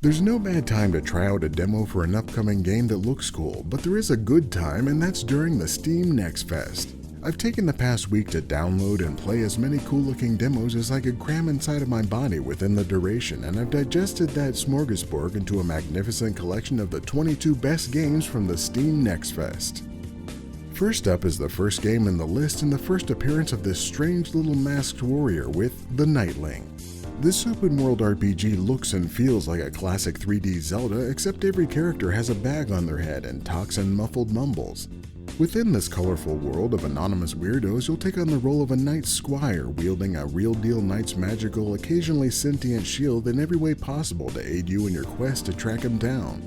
There's no bad time to try out a demo for an upcoming game that looks cool, but there is a good time, and that's during the Steam Next Fest. I've taken the past week to download and play as many cool looking demos as I could cram inside of my body within the duration, and I've digested that smorgasbord into a magnificent collection of the 22 best games from the Steam Next Fest. First up is the first game in the list and the first appearance of this strange little masked warrior with the Knightling. This open world RPG looks and feels like a classic 3D Zelda, except every character has a bag on their head and talks in muffled mumbles. Within this colorful world of anonymous weirdos, you'll take on the role of a knight squire wielding a real-deal knight's magical, occasionally sentient shield in every way possible to aid you in your quest to track him down.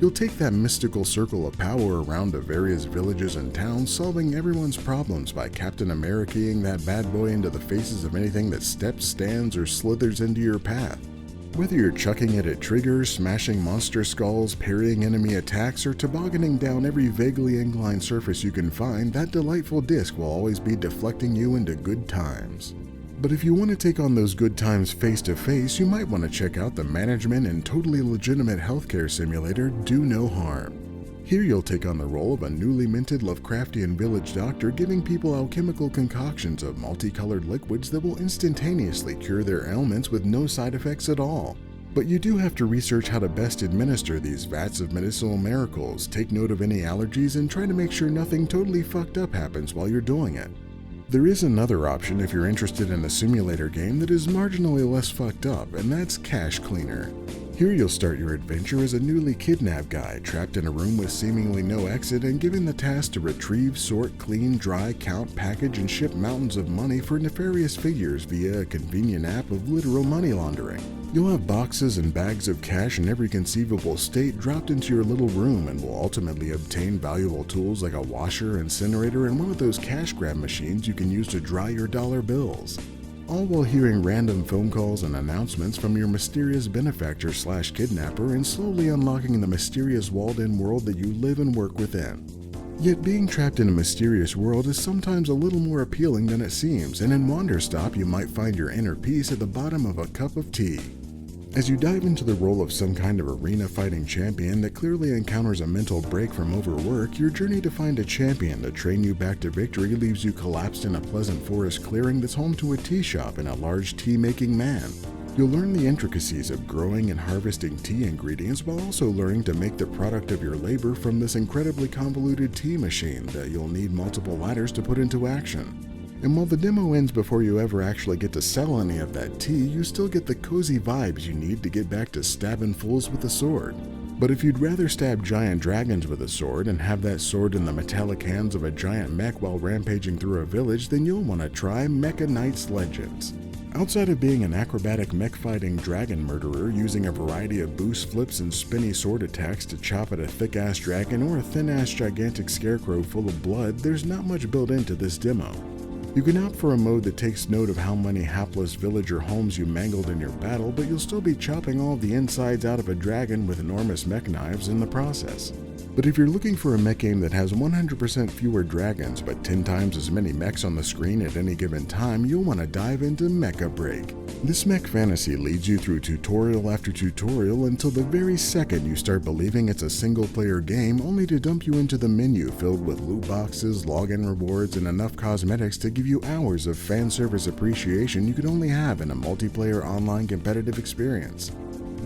You'll take that mystical circle of power around to various villages and towns, solving everyone's problems by Captain America-ing that bad boy into the faces of anything that steps, stands, or slithers into your path. Whether you're chucking it at triggers, smashing monster skulls, parrying enemy attacks, or tobogganing down every vaguely inclined surface you can find, that delightful disc will always be deflecting you into good times. But if you want to take on those good times face to face, you might want to check out the management and totally legitimate healthcare simulator Do No Harm. Here you'll take on the role of a newly minted Lovecraftian village doctor giving people alchemical concoctions of multicolored liquids that will instantaneously cure their ailments with no side effects at all. But you do have to research how to best administer these vats of medicinal miracles, take note of any allergies, and try to make sure nothing totally fucked up happens while you're doing it. There is another option if you're interested in a simulator game that is marginally less fucked up, and that's Cash Cleaner. Here you'll start your adventure as a newly kidnapped guy trapped in a room with seemingly no exit and given the task to retrieve, sort, clean, dry, count, package, and ship mountains of money for nefarious figures via a convenient app of literal money laundering. You'll have boxes and bags of cash in every conceivable state dropped into your little room and will ultimately obtain valuable tools like a washer, incinerator, and one of those cash grab machines you can use to dry your dollar bills. All while hearing random phone calls and announcements from your mysterious benefactor/kidnapper and slowly unlocking the mysterious walled-in world that you live and work within. Yet being trapped in a mysterious world is sometimes a little more appealing than it seems, and in Wanderstop you might find your inner peace at the bottom of a cup of tea. As you dive into the role of some kind of arena fighting champion that clearly encounters a mental break from overwork, your journey to find a champion to train you back to victory leaves you collapsed in a pleasant forest clearing that's home to a tea shop and a large tea-making man. You'll learn the intricacies of growing and harvesting tea ingredients while also learning to make the product of your labor from this incredibly convoluted tea machine that you'll need multiple ladders to put into action. And while the demo ends before you ever actually get to sell any of that tea, you still get the cozy vibes you need to get back to stabbing fools with a sword. But if you'd rather stab giant dragons with a sword and have that sword in the metallic hands of a giant mech while rampaging through a village, then you'll want to try Mechaknights Legends. Outside of being an acrobatic mech-fighting dragon murderer using a variety of boost flips and spinny sword attacks to chop at a thick-ass dragon or a thin-ass gigantic scarecrow full of blood, there's not much built into this demo. You can opt for a mode that takes note of how many hapless villager homes you mangled in your battle, but you'll still be chopping all the insides out of a dragon with enormous mech knives in the process. But if you're looking for a mech game that has 100% fewer dragons but 10 times as many mechs on the screen at any given time, you'll want to dive into Mecha Break. This mech fantasy leads you through tutorial after tutorial until the very second you start believing it's a single-player game, only to dump you into the menu filled with loot boxes, login rewards, and enough cosmetics to give you hours of fan service appreciation you could only have in a multiplayer online competitive experience.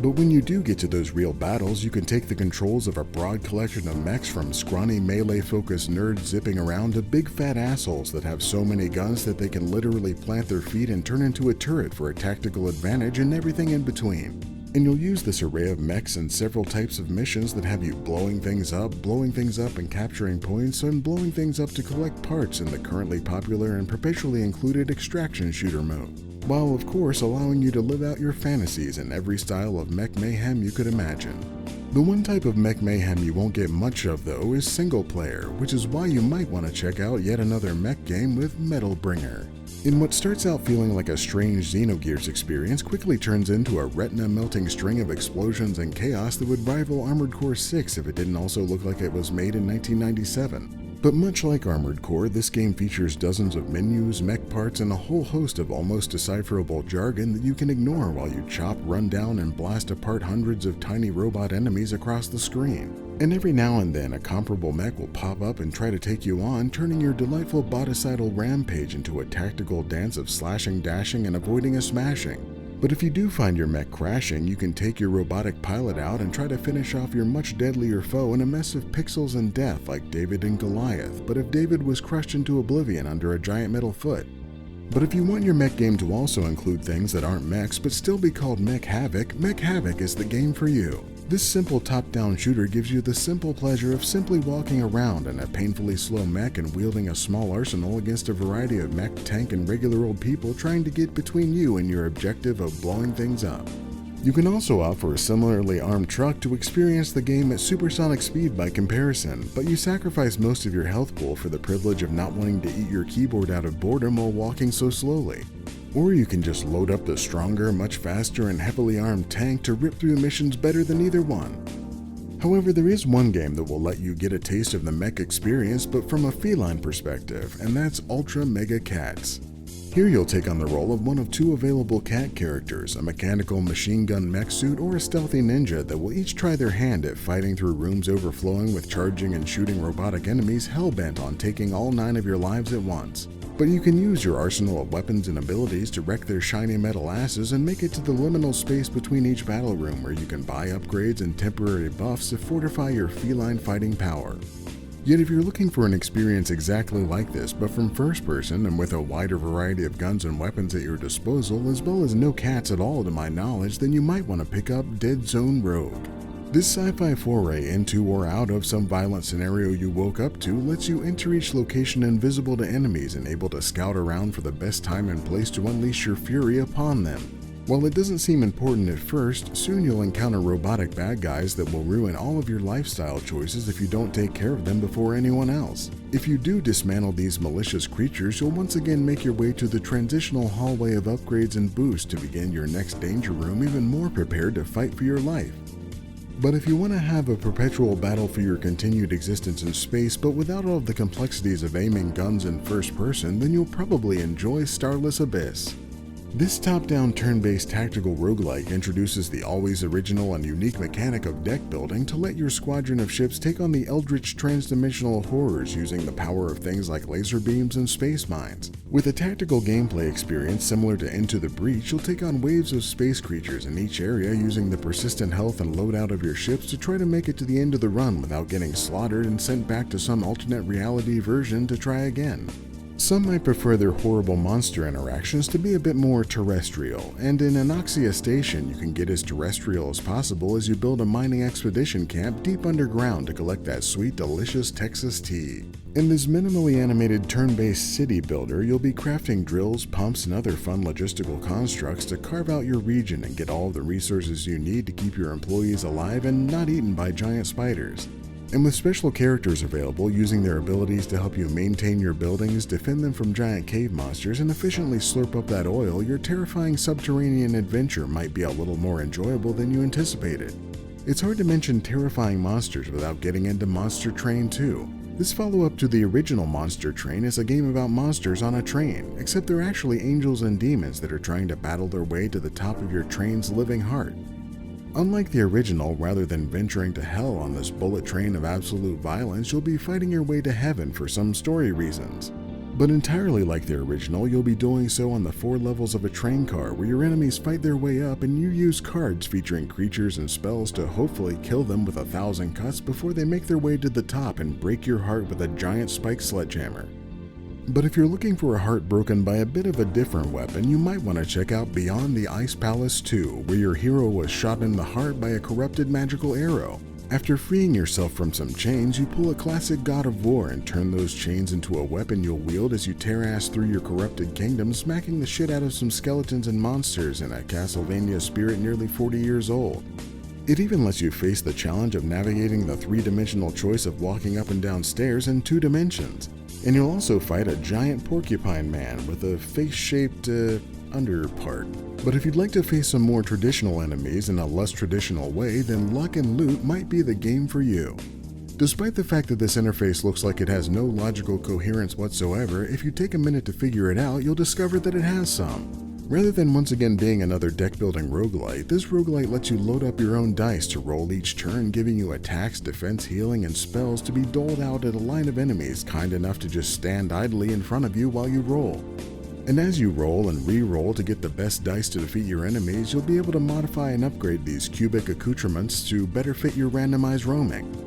But when you do get to those real battles, you can take the controls of a broad collection of mechs from scrawny melee-focused nerds zipping around to big fat assholes that have so many guns that they can literally plant their feet and turn into a turret for a tactical advantage and everything in between. And you'll use this array of mechs in several types of missions that have you blowing things up and capturing points, and blowing things up to collect parts in the currently popular and perpetually included extraction shooter mode, while of course allowing you to live out your fantasies in every style of mech mayhem you could imagine. The one type of mech mayhem you won't get much of though is single player, which is why you might want to check out yet another mech game with Metal Bringer. In what starts out feeling like a strange Xenogears experience quickly turns into a retina-melting string of explosions and chaos that would rival Armored Core 6 if it didn't also look like it was made in 1997. But much like Armored Core, this game features dozens of menus, mech parts, and a whole host of almost decipherable jargon that you can ignore while you chop, run down, and blast apart hundreds of tiny robot enemies across the screen. And every now and then, a comparable mech will pop up and try to take you on, turning your delightful bodicidal rampage into a tactical dance of slashing, dashing, and avoiding a smashing. But if you do find your mech crashing, you can take your robotic pilot out and try to finish off your much deadlier foe in a mess of pixels and death like David and Goliath, but if David was crushed into oblivion under a giant metal foot. But if you want your mech game to also include things that aren't mechs but still be called Mech Havoc is the game for you. This simple top-down shooter gives you the simple pleasure of simply walking around in a painfully slow mech and wielding a small arsenal against a variety of mech, tank, and regular old people trying to get between you and your objective of blowing things up. You can also opt for a similarly armed truck to experience the game at supersonic speed by comparison, but you sacrifice most of your health pool for the privilege of not wanting to eat your keyboard out of boredom while walking so slowly. Or you can just load up the stronger, much faster, and heavily armed tank to rip through missions better than either one. However, there is one game that will let you get a taste of the mech experience but from a feline perspective, and that's Ultra Mega Cats. Here you'll take on the role of one of two available cat characters, a mechanical machine gun mech suit or a stealthy ninja that will each try their hand at fighting through rooms overflowing with charging and shooting robotic enemies hell-bent on taking all 9 of your lives at once. But you can use your arsenal of weapons and abilities to wreck their shiny metal asses and make it to the liminal space between each battle room where you can buy upgrades and temporary buffs to fortify your feline fighting power. Yet if you're looking for an experience exactly like this but from first person and with a wider variety of guns and weapons at your disposal as well as no cats at all to my knowledge, then you might want to pick up Deadzone Rogue. This sci-fi foray into or out of some violent scenario you woke up to lets you enter each location invisible to enemies and able to scout around for the best time and place to unleash your fury upon them. While it doesn't seem important at first, soon you'll encounter robotic bad guys that will ruin all of your lifestyle choices if you don't take care of them before anyone else. If you do dismantle these malicious creatures, you'll once again make your way to the transitional hallway of upgrades and boosts to begin your next danger room even more prepared to fight for your life. But if you want to have a perpetual battle for your continued existence in space but without all of the complexities of aiming guns in first person, then you'll probably enjoy Starless Abyss. This top-down turn-based tactical roguelike introduces the always original and unique mechanic of deck building to let your squadron of ships take on the eldritch transdimensional horrors using the power of things like laser beams and space mines. With a tactical gameplay experience similar to Into the Breach, you'll take on waves of space creatures in each area using the persistent health and loadout of your ships to try to make it to the end of the run without getting slaughtered and sent back to some alternate reality version to try again. Some might prefer their horrible monster interactions to be a bit more terrestrial, and in Anoxia Station you can get as terrestrial as possible as you build a mining expedition camp deep underground to collect that sweet delicious Texas tea. In this minimally animated turn-based city builder, you'll be crafting drills, pumps, and other fun logistical constructs to carve out your region and get all the resources you need to keep your employees alive and not eaten by giant spiders. And with special characters available using their abilities to help you maintain your buildings, defend them from giant cave monsters, and efficiently slurp up that oil, your terrifying subterranean adventure might be a little more enjoyable than you anticipated. It's hard to mention terrifying monsters without getting into Monster Train 2. This follow-up to the original Monster Train is a game about monsters on a train, except they're actually angels and demons that are trying to battle their way to the top of your train's living heart. Unlike the original, rather than venturing to hell on this bullet train of absolute violence, you'll be fighting your way to heaven for some story reasons. But entirely like the original, you'll be doing so on the 4 levels of a train car where your enemies fight their way up and you use cards featuring creatures and spells to hopefully kill them with 1,000 cuts before they make their way to the top and break your heart with a giant spike sledgehammer. But if you're looking for a heart broken by a bit of a different weapon, you might want to check out Beyond the Ice Palace 2, where your hero was shot in the heart by a corrupted magical arrow. After freeing yourself from some chains, you pull a classic God of War and turn those chains into a weapon you'll wield as you tear ass through your corrupted kingdom, smacking the shit out of some skeletons and monsters in a Castlevania spirit nearly 40 years old. It even lets you face the challenge of navigating the 3-dimensional choice of walking up and down stairs in 2 dimensions. And you'll also fight a giant porcupine man with a face-shaped underpart. But if you'd like to face some more traditional enemies in a less traditional way, then Luck and Loot might be the game for you. Despite the fact that this interface looks like it has no logical coherence whatsoever, if you take a minute to figure it out, you'll discover that it has some. Rather than once again being another deck-building roguelite, this roguelite lets you load up your own dice to roll each turn, giving you attacks, defense, healing, and spells to be doled out at a line of enemies kind enough to just stand idly in front of you while you roll. And as you roll and re-roll to get the best dice to defeat your enemies, you'll be able to modify and upgrade these cubic accoutrements to better fit your randomized roaming.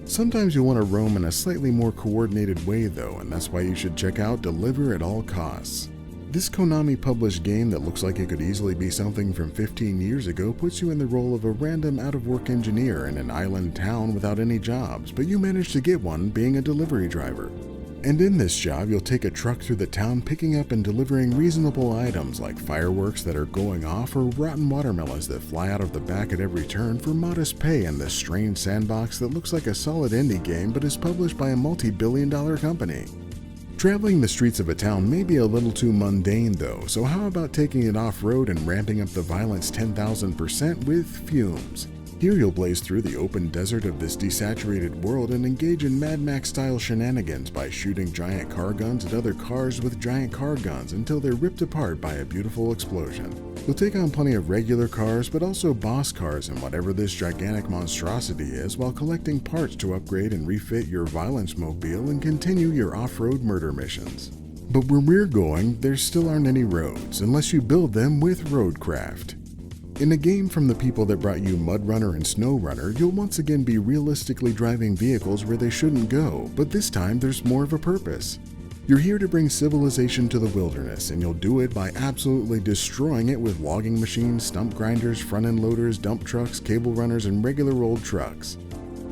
Sometimes you'll want to roam in a slightly more coordinated way though, and that's why you should check out Deliver at All Costs. This Konami-published game that looks like it could easily be something from 15 years ago puts you in the role of a random out-of-work engineer in an island town without any jobs, but you manage to get one being a delivery driver. And in this job, you'll take a truck through the town picking up and delivering reasonable items like fireworks that are going off or rotten watermelons that fly out of the back at every turn for modest pay in this strange sandbox that looks like a solid indie game but is published by a multi-billion-dollar company. Traveling the streets of a town may be a little too mundane though, so how about taking it off-road and ramping up the violence 10,000% with Fumes? Here you'll blaze through the open desert of this desaturated world and engage in Mad Max-style shenanigans by shooting giant car guns at other cars with giant car guns until they're ripped apart by a beautiful explosion. You'll take on plenty of regular cars, but also boss cars and whatever this gigantic monstrosity is, while collecting parts to upgrade and refit your violence mobile and continue your off-road murder missions. But where we're going, there still aren't any roads, unless you build them with Roadcraft. In a game from the people that brought you Mud Runner and Snow Runner, you'll once again be realistically driving vehicles where they shouldn't go, but this time there's more of a purpose. You're here to bring civilization to the wilderness, and you'll do it by absolutely destroying it with logging machines, stump grinders, front-end loaders, dump trucks, cable runners, and regular old trucks.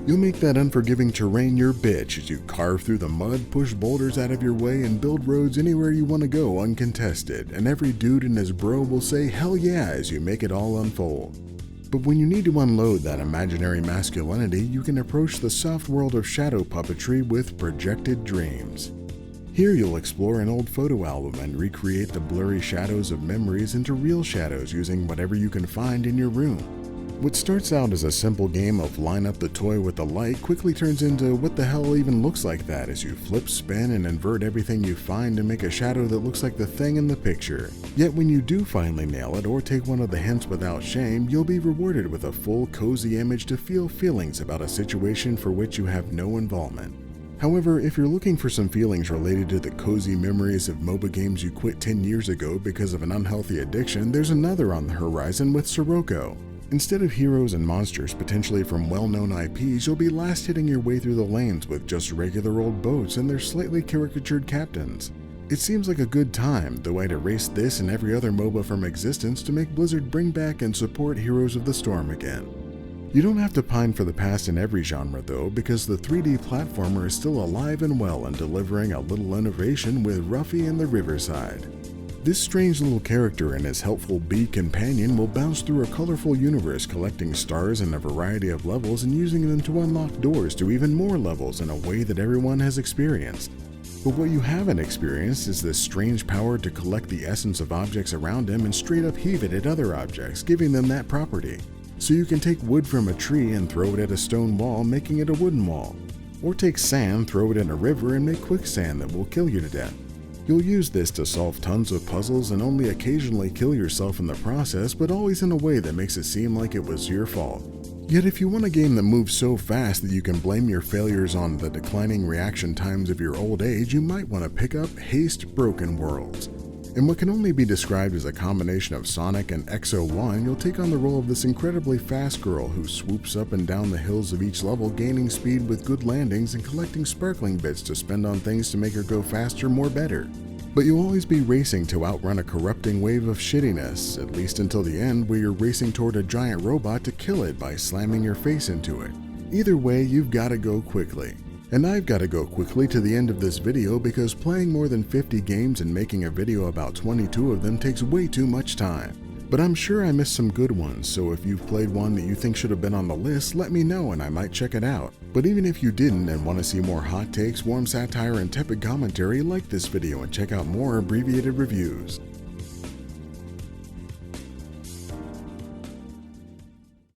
You'll make that unforgiving terrain your bitch as you carve through the mud, push boulders out of your way, and build roads anywhere you want to go uncontested, and every dude and his bro will say hell yeah as you make it all unfold. But when you need to unload that imaginary masculinity, you can approach the soft world of shadow puppetry with Projected Dreams. Here you'll explore an old photo album and recreate the blurry shadows of memories into real shadows using whatever you can find in your room. What starts out as a simple game of line up the toy with the light quickly turns into what the hell even looks like that as you flip, spin, and invert everything you find to make a shadow that looks like the thing in the picture. Yet when you do finally nail it or take one of the hints without shame, you'll be rewarded with a full cozy image to feel feelings about a situation for which you have no involvement. However, if you're looking for some feelings related to the cozy memories of MOBA games you quit 10 years ago because of an unhealthy addiction, there's another on the horizon with Sirocco. Instead of heroes and monsters potentially from well-known IPs, you'll be last hitting your way through the lanes with just regular old boats and their slightly caricatured captains. It seems like a good time, though I'd erase this and every other MOBA from existence to make Blizzard bring back and support Heroes of the Storm again. You don't have to pine for the past in every genre though, because the 3D platformer is still alive and well and delivering a little innovation with Ruffy and the Riverside. This strange little character and his helpful bee companion will bounce through a colorful universe collecting stars in a variety of levels and using them to unlock doors to even more levels in a way that everyone has experienced. But what you haven't experienced is this strange power to collect the essence of objects around him and straight up heave it at other objects, giving them that property. So you can take wood from a tree and throw it at a stone wall, making it a wooden wall. Or take sand, throw it in a river, and make quicksand that will kill you to death. You'll use this to solve tons of puzzles and only occasionally kill yourself in the process, but always in a way that makes it seem like it was your fault. Yet if you want a game that moves so fast that you can blame your failures on the declining reaction times of your old age, you might want to pick up HASTE Broken Worlds. In what can only be described as a combination of Sonic and XO1, you'll take on the role of this incredibly fast girl who swoops up and down the hills of each level, gaining speed with good landings and collecting sparkling bits to spend on things to make her go faster, more better. But you'll always be racing to outrun a corrupting wave of shittiness, at least until the end where you're racing toward a giant robot to kill it by slamming your face into it. Either way, you've got to go quickly. And I've got to go quickly to the end of this video because playing more than 50 games and making a video about 22 of them takes way too much time. But I'm sure I missed some good ones, so if you've played one that you think should have been on the list, let me know and I might check it out. But even if you didn't and want to see more hot takes, warm satire, and tepid commentary, like this video and check out more Abbreviated Reviews.